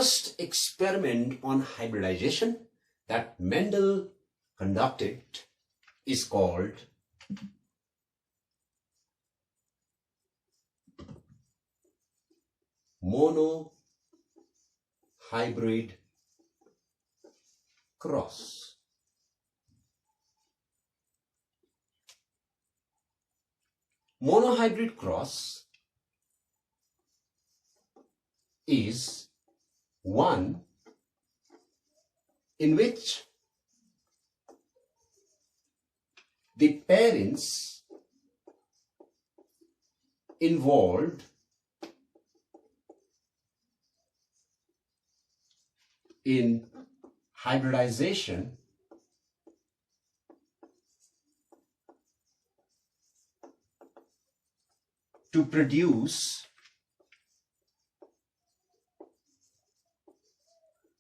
first experiment on hybridization that Mendel conducted is called Monohybrid Cross. Monohybrid cross is one in which the parents involved in hybridization to produce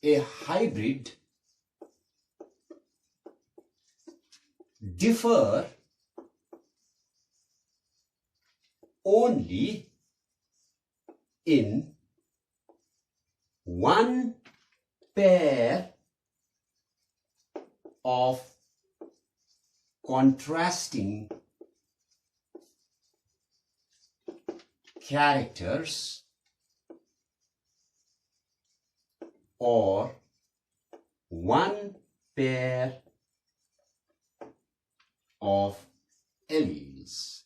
a hybrid differ only in one pair of contrasting characters or one pair of alleles.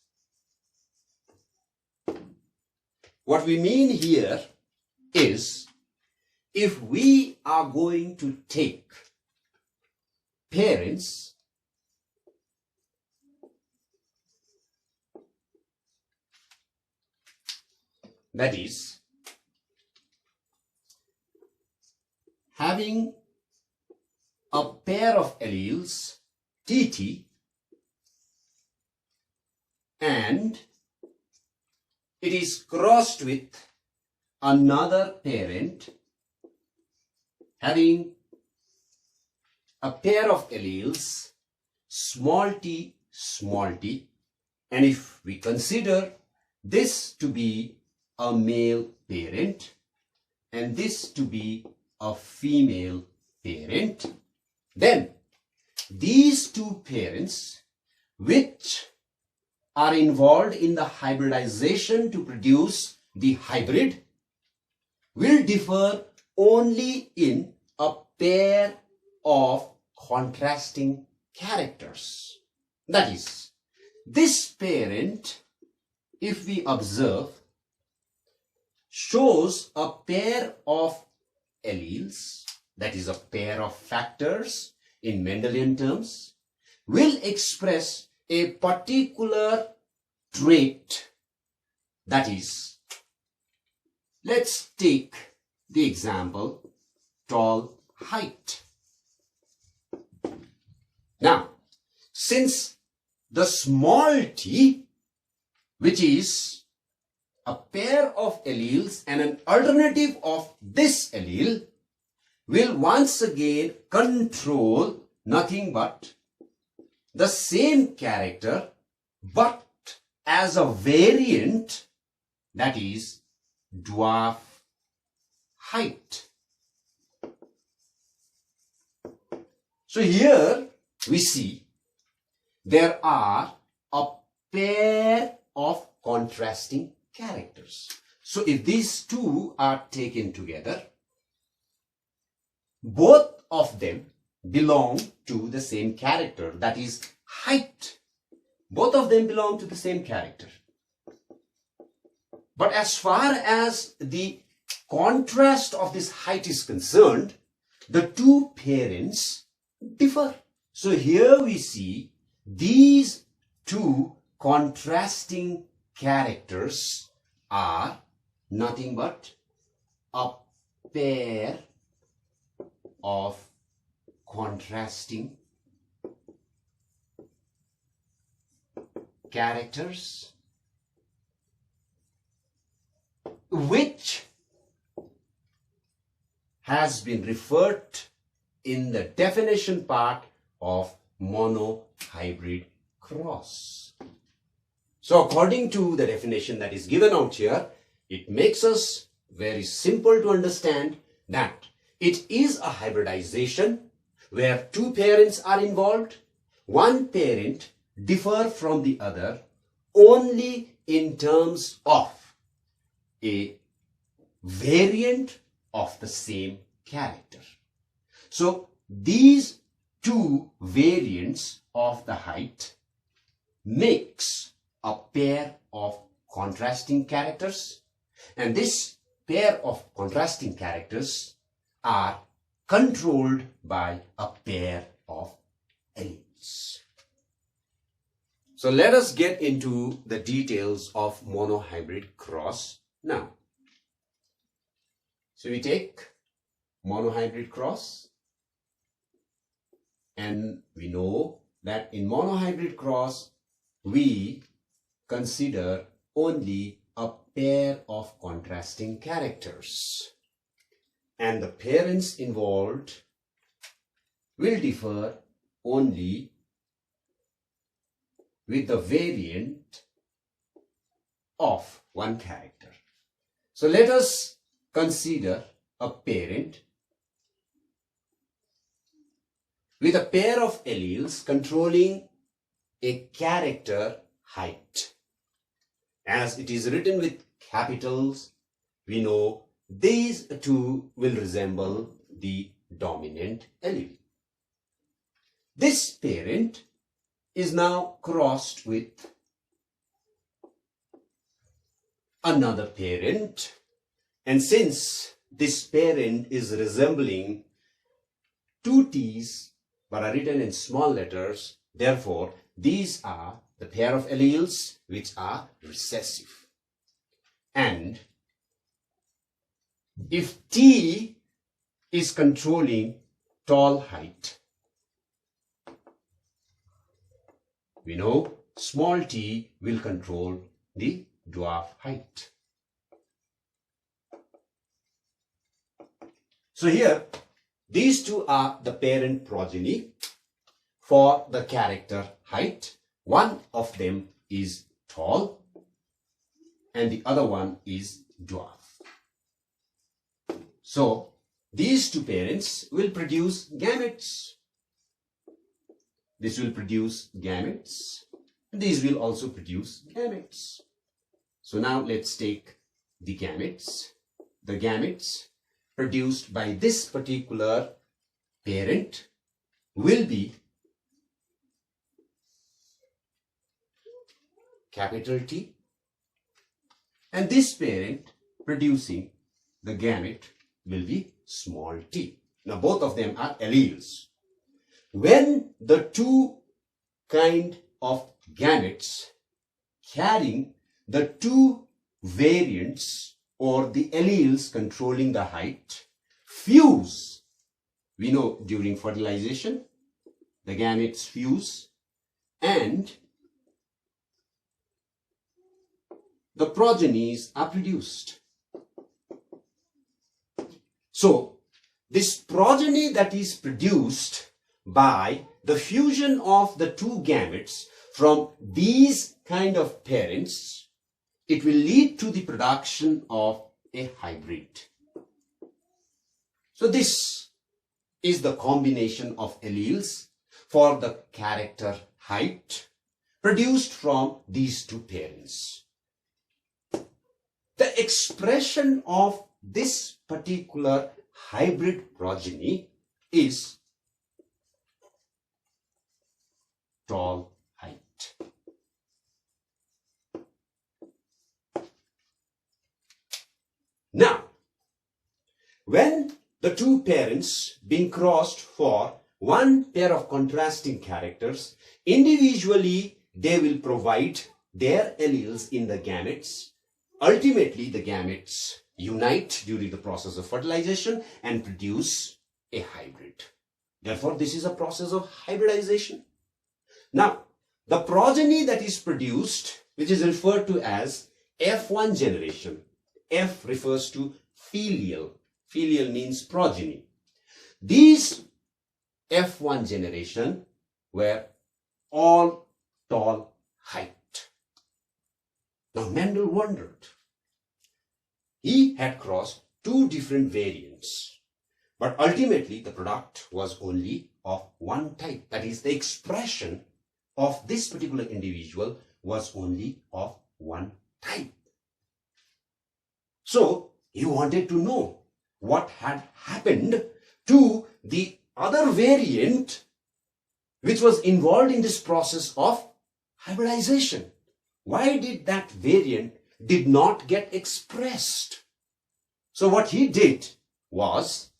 What we mean here is, if we are going to take parents that is having a pair of alleles TT and it is crossed with another parent having a pair of alleles small t, and if we consider this to be a male parent and this to be a female parent, then these two parents which are involved in the hybridization to produce the hybrid will differ only in a pair of contrasting characters. That is, this parent, if we observe, shows a pair of alleles, that is a pair of factors in Mendelian terms, will express a particular trait. That is, let's take the example tall height. Now, since the small t, which is a pair of alleles and an alternative of this allele, will once again control nothing but the same character but as a variant, that is dwarf height. So here we see there are a pair of contrasting characters. So if these two are taken together, both of them belong to the same character, that is height. Both of them belong to the same character. But as far as the contrast of this height is concerned, the two parents differ. So here we see these two contrasting characters are nothing but a pair of contrasting characters which has been referred in the definition part of monohybrid cross. So according to the definition that is given out here, it makes us very simple to understand that it is a hybridization where two parents are involved. One parent differ from the other only in terms of a variant of the same character. So these two variants of the height makes a pair of contrasting characters, and this pair of contrasting characters are controlled by a pair of alleles. So let us get into the details of monohybrid cross now. So we take monohybrid cross, and we know that in monohybrid cross we consider only a pair of contrasting characters, and the parents involved will differ only with the variant of one character. So let us consider a parent with a pair of alleles controlling a character height. As it is written with capitals, we know these two will resemble the dominant allele. This parent is now crossed with another parent, and since this parent is resembling two T's but are written in small letters, therefore these are the pair of alleles which are recessive. And if T is controlling tall height, we know small t will control the dwarf height. So here, these two are the parent progeny for the character height. One of them is tall and the other one is dwarf. So these two parents will produce gametes. This will produce gametes. These will also produce gametes. So now let's take the gametes. The gametes produced by this particular parent will be capital T, and this parent producing the gamete will be small t. Now both of them are alleles. When the two kind of gametes carrying the two variants or the alleles controlling the height fuse, we know during fertilization the gametes fuse and the progenies are produced. So this progeny that is produced by the fusion of the two gametes from these kind of parents, it will lead to the production of a hybrid. So this is the combination of alleles for the character height produced from these two parents. The expression of this particular hybrid progeny is tall height. Now, when the two parents being crossed for one pair of contrasting characters, individually they will provide their alleles in the gametes. Ultimately, the gametes unite during the process of fertilization and produce a hybrid. Therefore, this is a process of hybridization. Now, the progeny that is produced, which is referred to as F1 generation. F refers to filial. Filial means progeny. These F1 generation were all tall height. Now Mendel wondered. He had crossed two different variants. But ultimately, the product was only of one type. That is, the expression of this particular individual was only of one type. So, he wanted to know what had happened to the other variant which was involved in this process of hybridization. Why did that variant did not get expressed? So what he did was,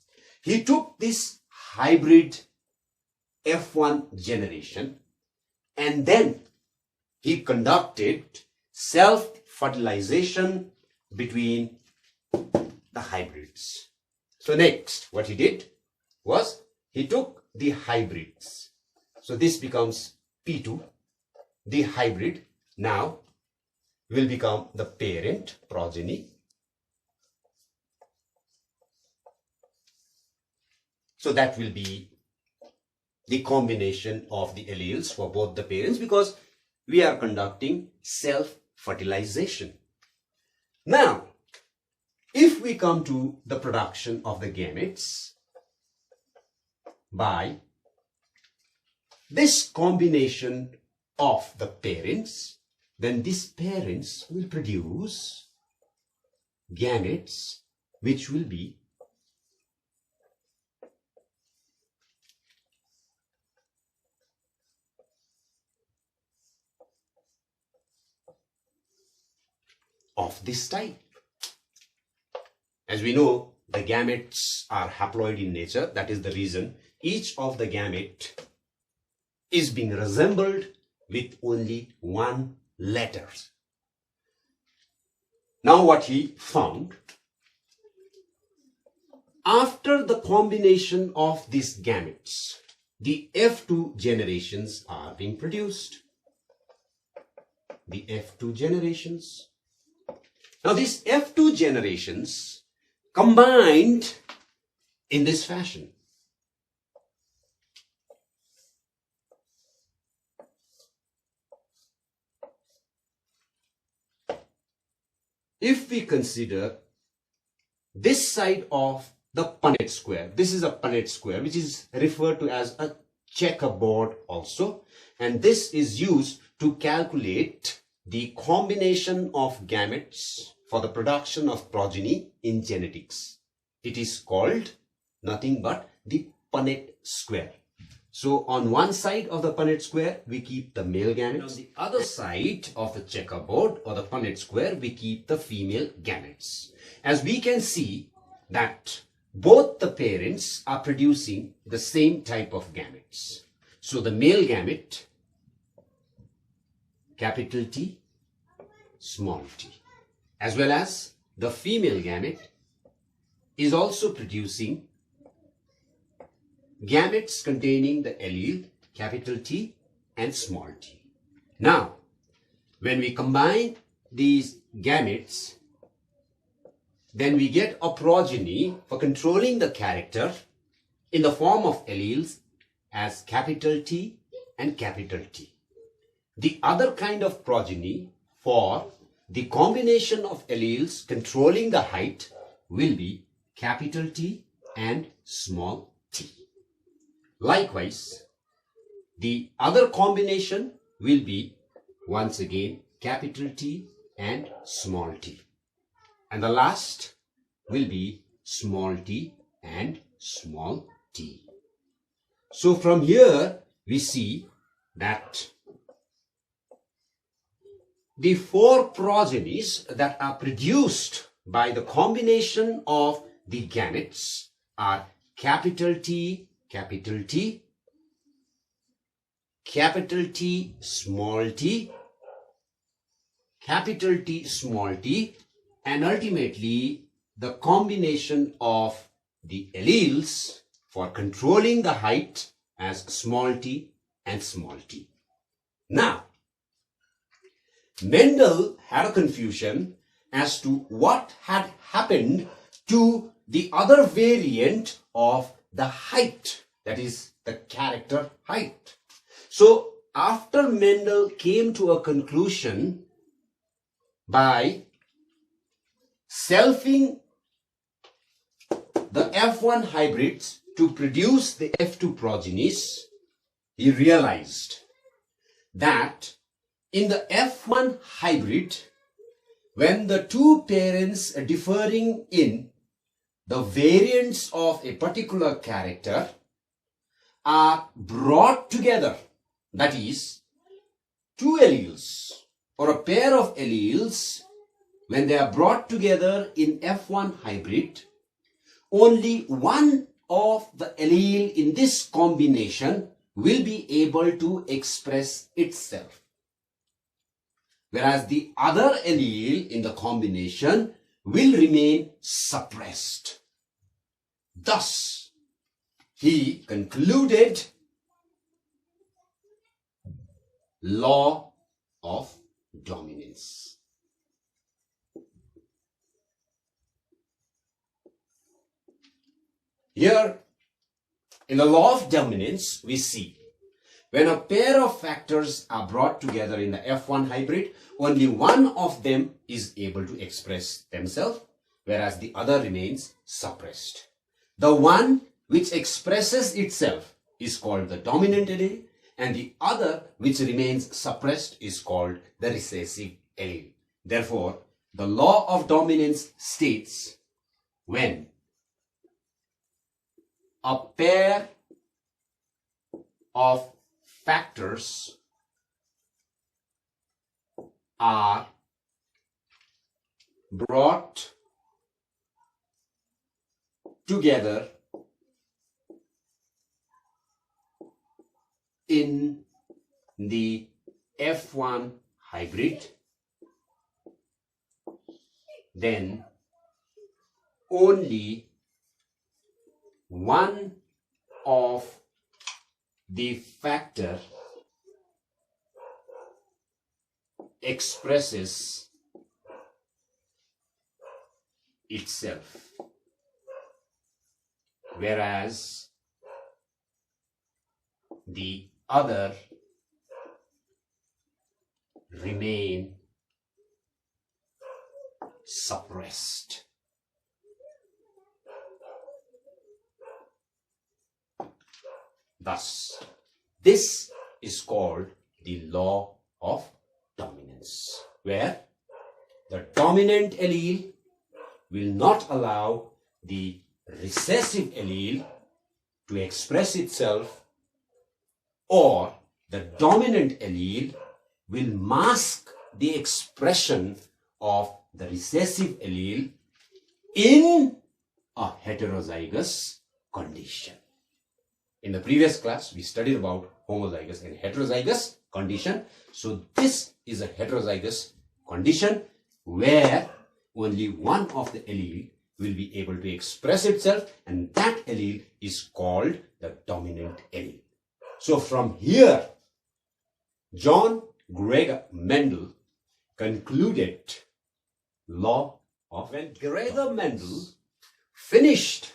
he took this hybrid F1 generation and then he conducted self-fertilization between the hybrids. So next, what he did was, he took the hybrids. So this becomes P2. The hybrid now will become the parent progeny. So that will be the combination of the alleles for both the parents, because we are conducting self-fertilization. Now, if we come to the production of the gametes by this combination of the parents, then these parents will produce gametes which will be of this type. As we know, the gametes are haploid in nature. That is the reason each of the gamete is being resembled with only one letter. Now what he found, after the combination of these gametes, the F2 generations are being produced. The F2 generations. Now these F2 generations combined in this fashion. If we consider this side of the Punnett square, this is a Punnett square which is referred to as a checkerboard also, and this is used to calculate the combination of gametes for the production of progeny in genetics. It is called nothing but the Punnett square. So on one side of the Punnett square, we keep the male gametes. On the other side of the checkerboard or the Punnett square, we keep the female gametes. As we can see that both the parents are producing the same type of gametes. So the male gamete, capital T, small t, as well as the female gamete is also producing gametes containing the allele capital T and small t. Now, when we combine these gametes, then we get a progeny for controlling the character in the form of alleles as capital T and capital T. The other kind of progeny for the combination of alleles controlling the height will be capital T and small t. Likewise, the other combination will be once again capital T and small t. And the last will be small t and small t. So from here we see that the four progenies that are produced by the combination of the gametes are capital T, capital T, capital T, small t, capital T, small t, and ultimately the combination of the alleles for controlling the height as small t and small t. Now, Mendel had a confusion as to what had happened to the other variant of the height, that is the character height. So after Mendel came to a conclusion by selfing the F1 hybrids to produce the F2 progenies, he realized that in the F1 hybrid, when the two parents are differing in the variants of a particular character are brought together, that is, two alleles or a pair of alleles, when they are brought together in F1 hybrid, only one of the allele in this combination will be able to express itself, whereas the other allele in the combination will remain suppressed. Thus, he concluded law of dominance. Here, in the law of dominance, we see when a pair of factors are brought together in the F1 hybrid, only one of them is able to express themselves, whereas the other remains suppressed. The one which expresses itself is called the dominant allele, and the other which remains suppressed is called the recessive allele. Therefore, the law of dominance states when a pair of factors are brought together in the F1 hybrid, then only one of the factor expresses itself, whereas the other remain suppressed. Thus, this is called the law of dominance, where the dominant allele will not allow the recessive allele to express itself, or the dominant allele will mask the expression of the recessive allele in a heterozygous condition. In the previous class, we studied about homozygous and heterozygous condition. So this is a heterozygous condition where only one of the allele will be able to express itself, and that allele is called the dominant allele. So from here, John Gregor Mendel concluded law of, when Gregor Mendel finished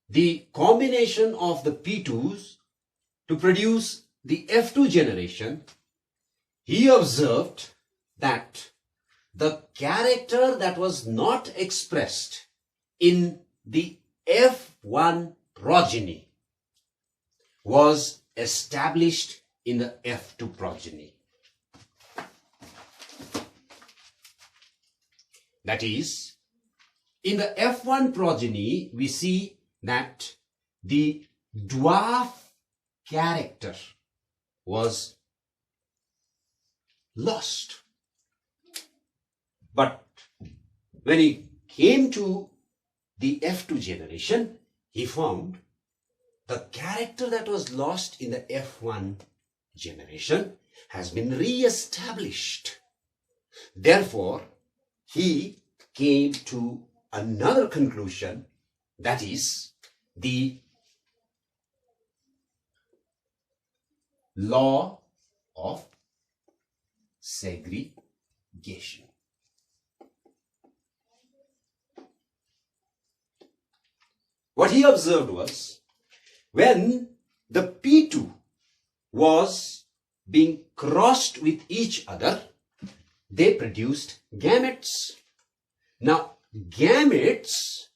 the combination of the P2s to produce the F2 generation, he observed that the character that was not expressed in the F1 progeny was established in the F2 progeny. That is, in the F1 progeny, we see that the dwarf character was lost. But when he came to the F2 generation, he found the character that was lost in the F1 generation has been re-established. Therefore, he came to another conclusion, that is the law of segregation. What he observed was, when the P2 was being crossed with each other, they produced gametes. Now, gametes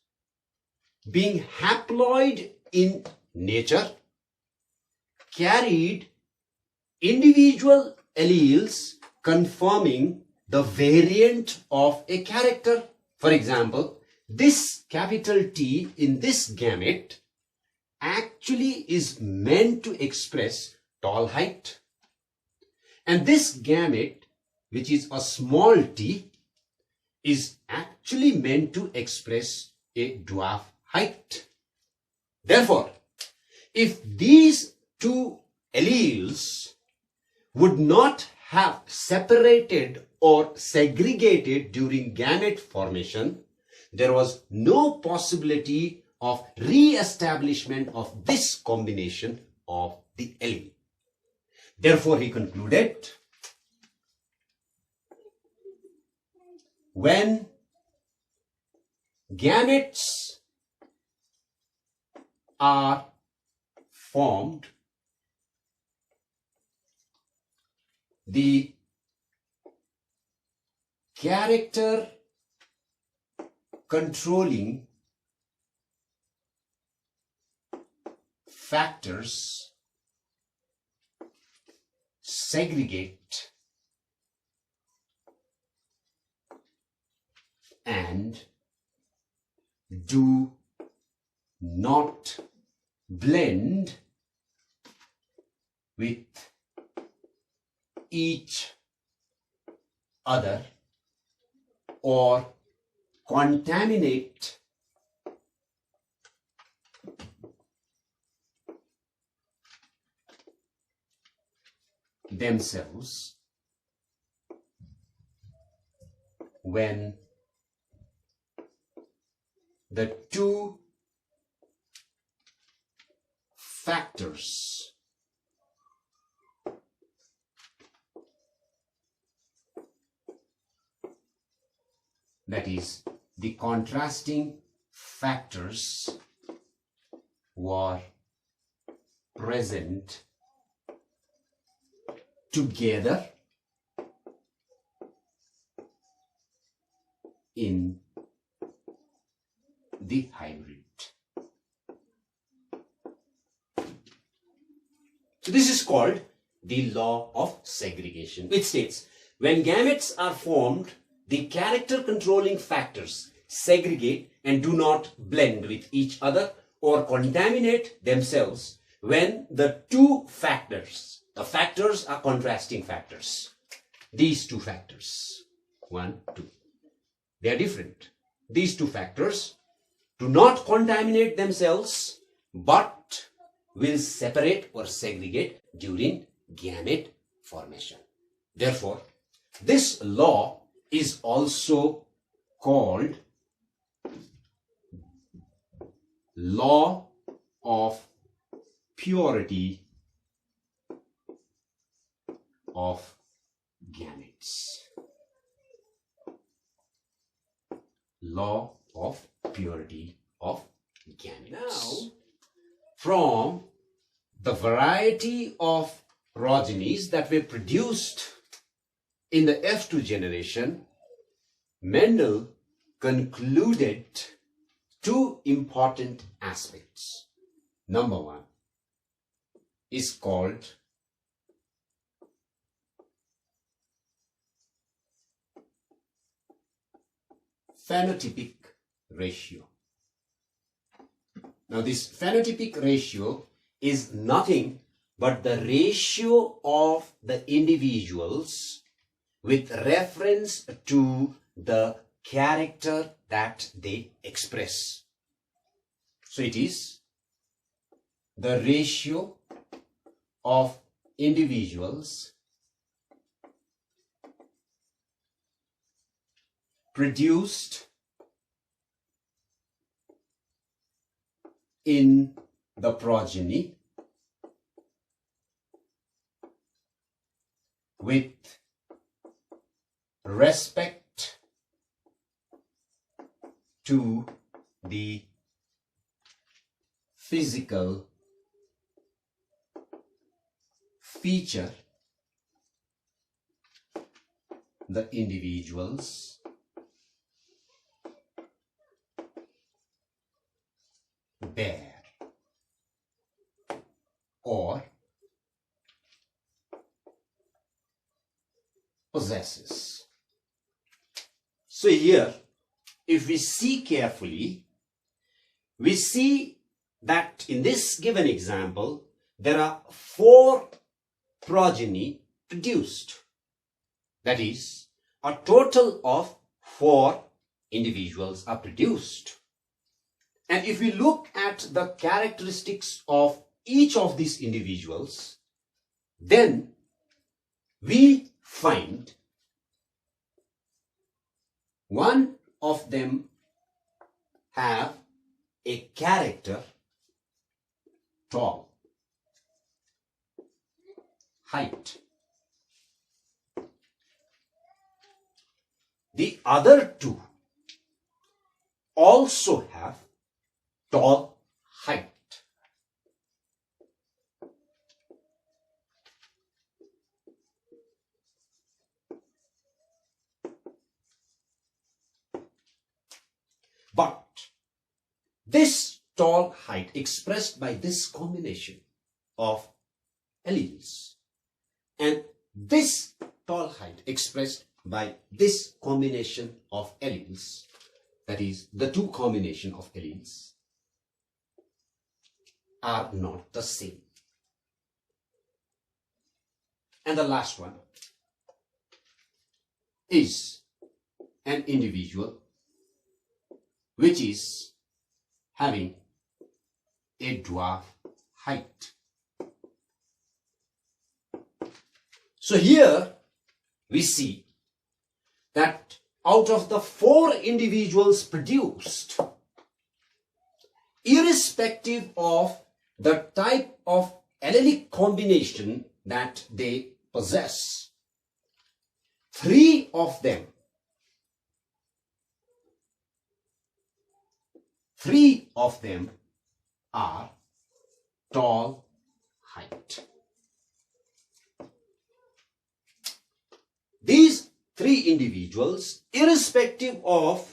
being haploid in nature carried individual alleles confirming the variant of a character. For example, this capital T in this gamete actually is meant to express tall height. And this gamete, which is a small t, is actually meant to express a dwarf height. Therefore, if these two alleles would not have separated or segregated during gamete formation, there was no possibility of re-establishment of this combination of the allele. Therefore, he concluded, when gametes are formed, the character controlling factors segregate and do not blend with each other or contaminate themselves when the two factors that is, the contrasting factors were present together in the hybrid. So this is called the law of segregation, which states when gametes are formed, the character controlling factors segregate and do not blend with each other or contaminate themselves when the two factors, the factors are contrasting factors. These two factors, 1, 2, they are different. These two factors do not contaminate themselves but will separate or segregate during gamete formation. Therefore, this law is also called law of purity of gametes. Law of purity of gametes. Now, from the variety of progenies that were produced in the F2 generation, Mendel concluded two important aspects. Number one is called phenotypic ratio. Now, this phenotypic ratio is nothing but the ratio of the individuals with reference to the character that they express. So it is the ratio of individuals produced in the progeny with respect to the physical feature the individuals bear or possesses. So here, if we see carefully, we see that in this given example, there are 4 progeny produced. That is, a total of 4 individuals are produced. And if we look at the characteristics of each of these individuals, then we find one of them have a character tall, height. The other 2 also have tall height. But this tall height expressed by this combination of alleles and this tall height expressed by this combination of alleles, that is, the 2 combination of alleles, are not the same. And the last one is an individual which is having a dwarf height. So here we see that out of the 4 individuals produced, irrespective of the type of allelic combination that they possess, 3 of them are tall height. These 3 individuals, irrespective of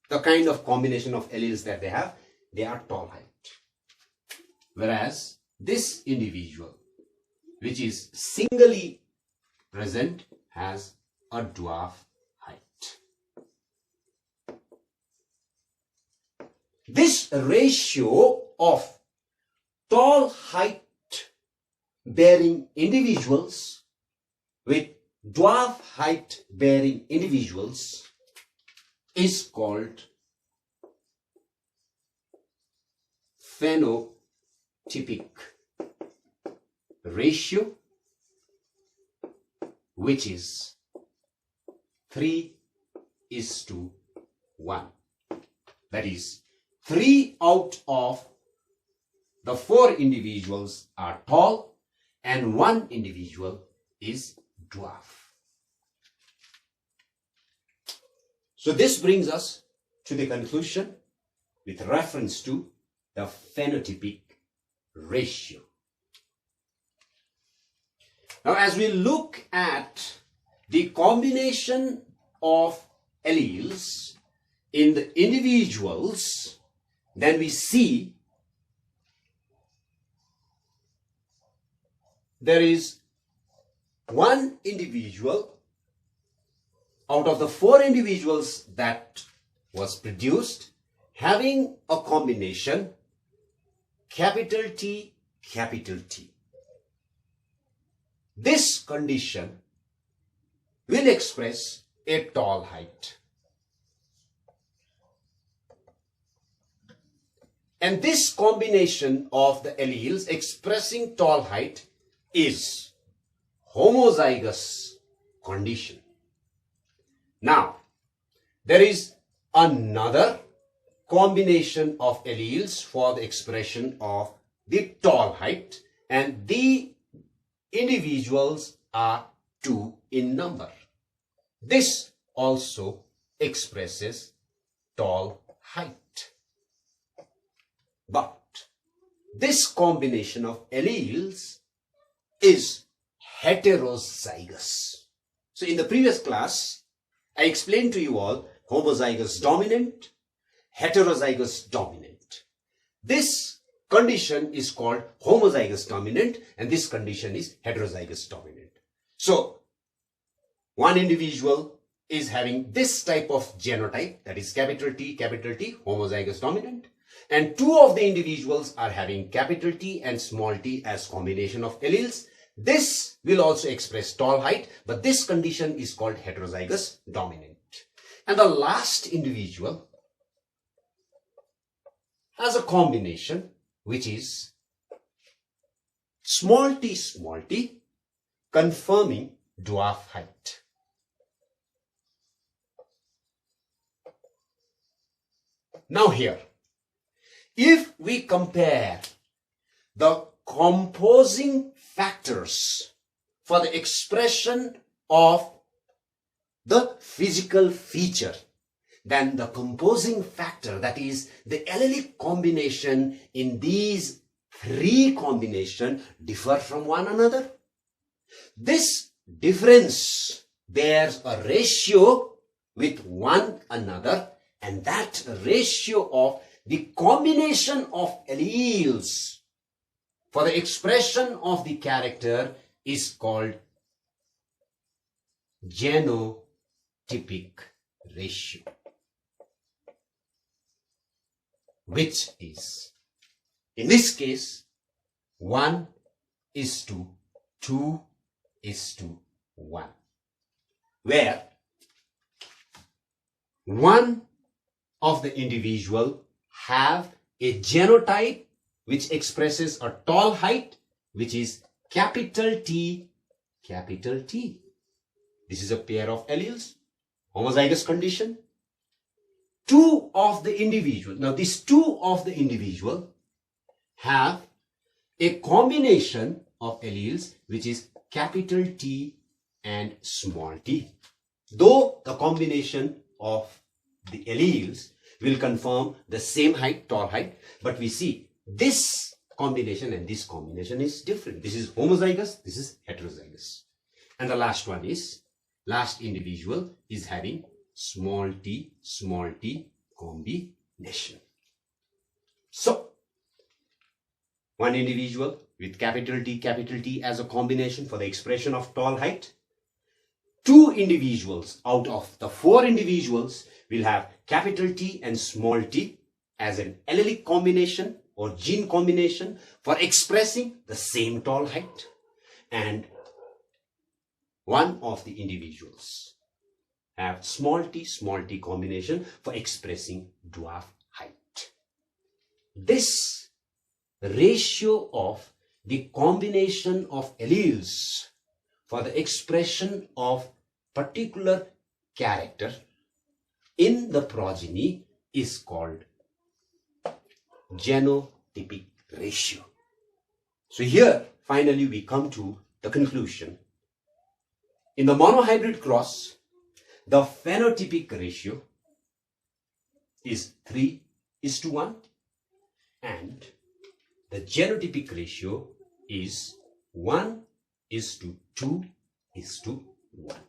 the kind of combination of alleles that they have, they are tall height. Whereas this individual, which is singly present, has a dwarf height. This ratio of tall height bearing individuals with dwarf height bearing individuals is called phenotypic ratio, which is 3:1. That is, 3 out of the 4 individuals are tall and 1 individual is dwarf. So this brings us to the conclusion with reference to the phenotypic ratio. Now, as we look at the combination of alleles in the individuals, then we see there is 1 individual out of the 4 individuals that was produced having a combination capital T, capital T. This condition will express a tall height. And this combination of the alleles expressing tall height is homozygous condition. Now, there is another combination of alleles for the expression of the tall height, and the individuals are 2 in number. This also expresses tall height. But this combination of alleles is heterozygous. So in the previous class, I explained to you all homozygous dominant, heterozygous dominant. This condition is called homozygous dominant and this condition is heterozygous dominant. So, one individual is having this type of genotype, that is capital T, homozygous dominant, and two of the individuals are having capital T and small t as combination of alleles. This will also express tall height, but this condition is called heterozygous dominant. And the last individual has a combination which is small t, confirming dwarf height. Now here, if we compare the composing factors for the expression of the physical feature, then the composing factor, that is the allelic combination in these three combinations, differ from one another. This difference bears a ratio with one another, and that ratio of the combination of alleles for the expression of the character is called genotypic ratio, which is, in this case, 1:2:1, where one of the individual have a genotype which expresses a tall height, which is capital T. This is a pair of alleles, homozygous condition. Two of the individual, now these two of the individual have a combination of alleles which is capital T and small t. Though the combination of the alleles will confirm the same height, tall height, but we see this combination and this combination is different. This is homozygous, this is heterozygous. And the last one is, last individual is having small t combination. So, one individual with capital T as a combination for the expression of tall height. Two individuals out of the four individuals will have capital T and small t as an allelic combination or gene combination for expressing the same tall height. And one of the individuals have small t combination for expressing dwarf height. This ratio of the combination of alleles for the expression of particular character in the progeny is called genotypic ratio. So here finally we come to the conclusion. In the monohybrid cross, the phenotypic ratio is 3:1 and the genotypic ratio is 1:2:1.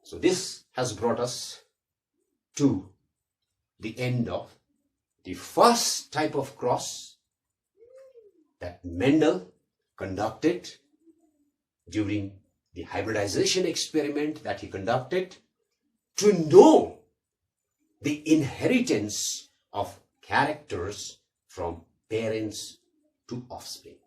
So this has brought us to the end of the first type of cross that Mendel conducted during the hybridization experiment that he conducted to know the inheritance of characters from parents to offspring.